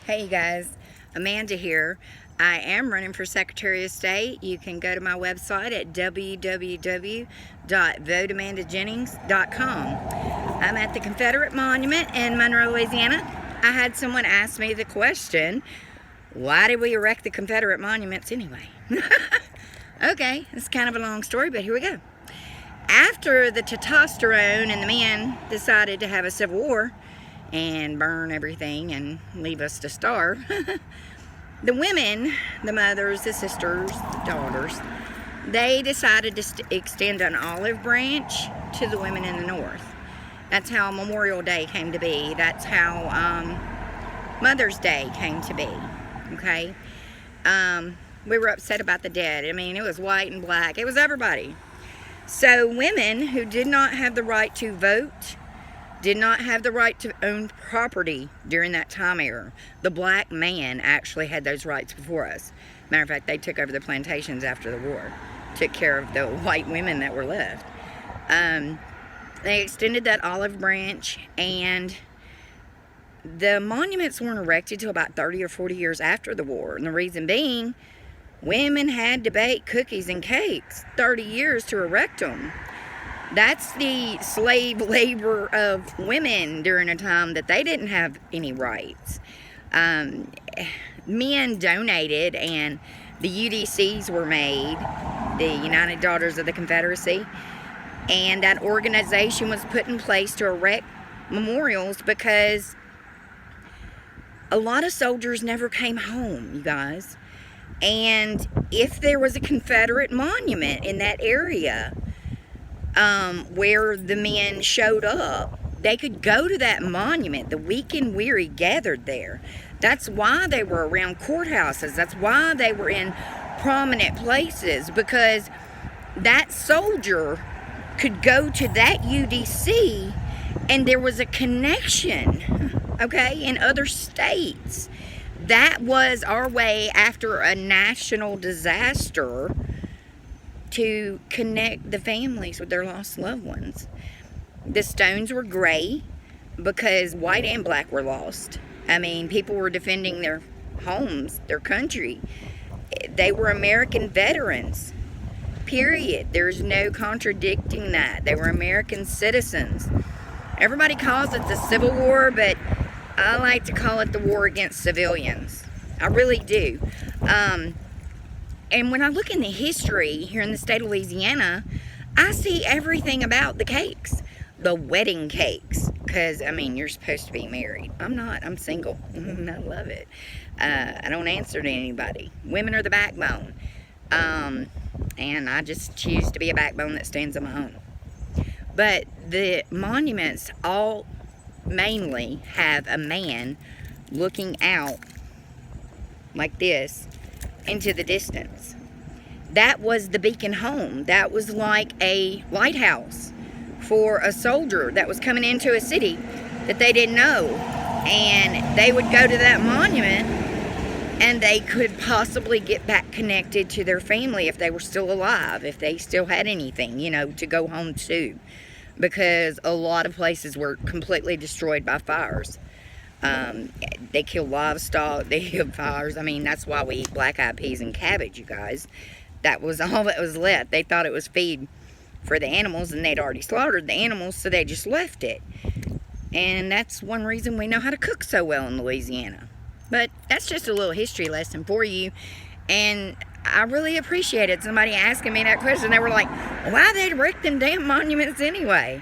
Hey you guys, Amanda here. I am running for Secretary of State. You can go to my website at www.voteamandajennings.com. I'm at the Confederate Monument in Monroe, Louisiana. I had someone ask me the question, why did we erect the Confederate monuments anyway? Okay, it's kind of a long story, but here we go. After the testosterone and the men decided to have a civil war and burn everything and leave us to starve, the women, the mothers, the sisters, the daughters, they decided to extend an olive branch to the women in the north. That's how Memorial Day came to be. That's how Mother's Day came to be. Okay? We were upset about the dead. I mean, it was white and black. It was everybody. So women who did not have the right to vote, did not have the right to own property during that time era. The black man actually had those rights before us. Matter of fact, they took over the plantations after the war, took care of the white women that were left. They extended that olive branch, and the monuments weren't erected till about 30 or 40 years after the war. And the reason being, women had to bake cookies and cakes 30 years to erect them. That's the slave labor of women during a time that they didn't have any rights. Men donated, and the UDCs were made, the United Daughters of the Confederacy, and that organization was put in place to erect memorials because a lot of soldiers never came home, you guys. And if there was a Confederate monument in that area where the men showed up, they could go to that monument. The weak and weary gathered there. That's why they were around courthouses. That's why they were in prominent places, because that soldier could go to that UDC and there was a connection, okay, in other states. That was our way after a national disaster to connect the families with their lost loved ones. The stones were gray because white and black were lost. I mean, people were defending their homes, their country. They were American veterans, period. There's no contradicting that. They were American citizens. Everybody calls it the Civil War, but I like to call it the war against civilians. I really do. And when I look in the history here in the state of Louisiana, I see everything about the cakes. The wedding cakes. Because, I mean, you're supposed to be married. I'm not. I'm single. I love it. I don't answer to anybody. Women are the backbone. And I just choose to be a backbone that stands on my own. But the monuments all mainly have a man looking out like this into the distance. That was the beacon home. That was like a lighthouse for a soldier that was coming into a city that they didn't know. And they would go to that monument and they could possibly get back connected to their family if they were still alive, if they still had anything, you know, to go home to. Because a lot of places were completely destroyed by fires. They killed livestock, they killed fires. I mean, that's why we eat black-eyed peas and cabbage, you guys. That was all that was left. They thought it was feed for the animals, and they'd already slaughtered the animals, so they just left it. And that's one reason we know how to cook so well in Louisiana. But that's just a little history lesson for you. And I really appreciated somebody asking me that question. They were like, why are they erecting damn monuments anyway?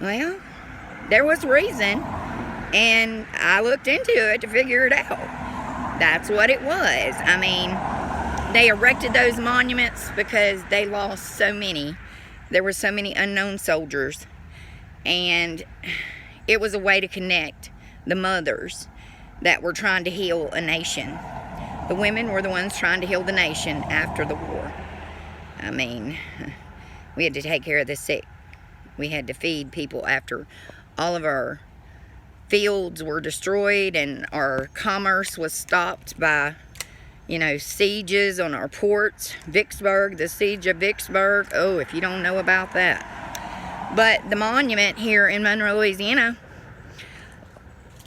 Well, there was a reason, and I looked into it to figure it out. That's what it was. I mean, they erected those monuments because they lost so many. There were so many unknown soldiers, and it was a way to connect the mothers that were trying to heal a nation. The women were the ones trying to heal the nation after the war. I mean, we had to take care of the sick. We had to feed people after all of our fields were destroyed and our commerce was stopped by, you know, sieges on our ports. Vicksburg, the siege of Vicksburg. Oh, if you don't know about that. But the monument here in Monroe, Louisiana,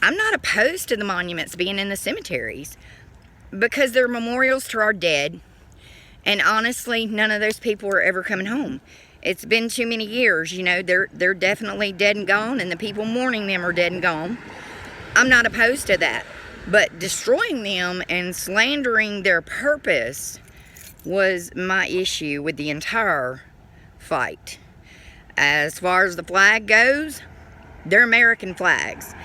I'm not opposed to the monuments being in the cemeteries because they're memorials to our dead. And honestly, none of those people are ever coming home. It's been too many years, you know, they're definitely dead and gone, and the people mourning them are dead and gone. I'm not opposed to that. But destroying them and slandering their purpose was my issue with the entire fight. As far as the flag goes, they're American flags.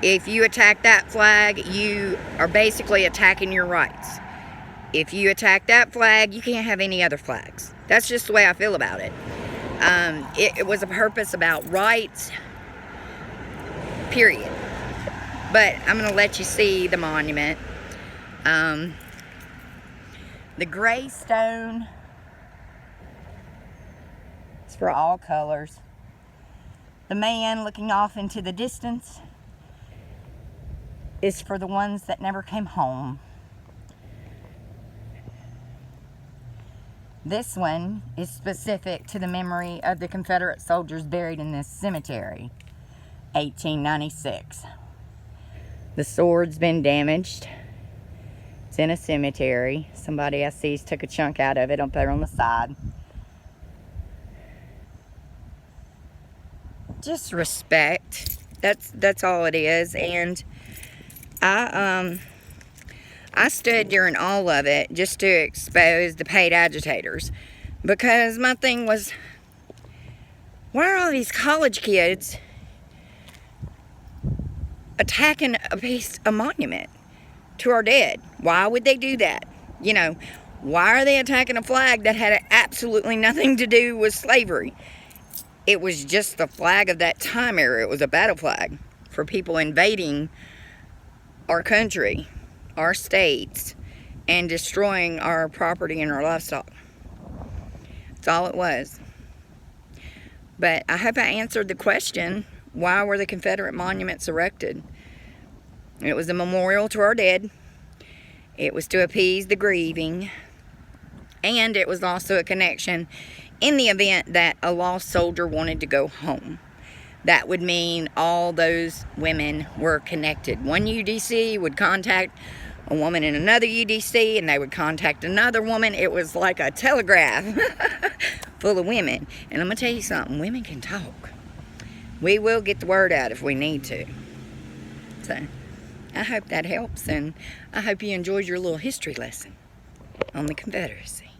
If you attack that flag, you are basically attacking your rights. If you attack that flag, you can't have any other flags. That's just the way I feel about it. It was a purpose about rights, period. But I'm going to let you see the monument. The gray stone is for all colors. The man looking off into the distance is for the ones that never came home. This one is specific to the memory of the Confederate soldiers buried in this cemetery, 1896. The sword's been damaged. It's in a cemetery. Somebody I see took a chunk out of it up there on the side. Just respect. That's all it is. And I stood during all of it just to expose the paid agitators, because my thing was, why are all these college kids attacking a monument to our dead? Why would they do that? You know, why are they attacking a flag that had absolutely nothing to do with slavery? It was just the flag of that time era. It was a battle flag for people invading our country, our states, and destroying our property and our livestock. That's all it was. But I hope I answered the question, why were the Confederate monuments erected? It was a memorial to our dead. It was to appease the grieving. And it was also a connection in the event that a lost soldier wanted to go home. That would mean all those women were connected. One UDC would contact a woman in another UDC, and they would contact another woman. It was like a telegraph full of women. And I'm going to tell you something, women can talk. We will get the word out if we need to. So, I hope that helps, and I hope you enjoyed your little history lesson on the Confederacy.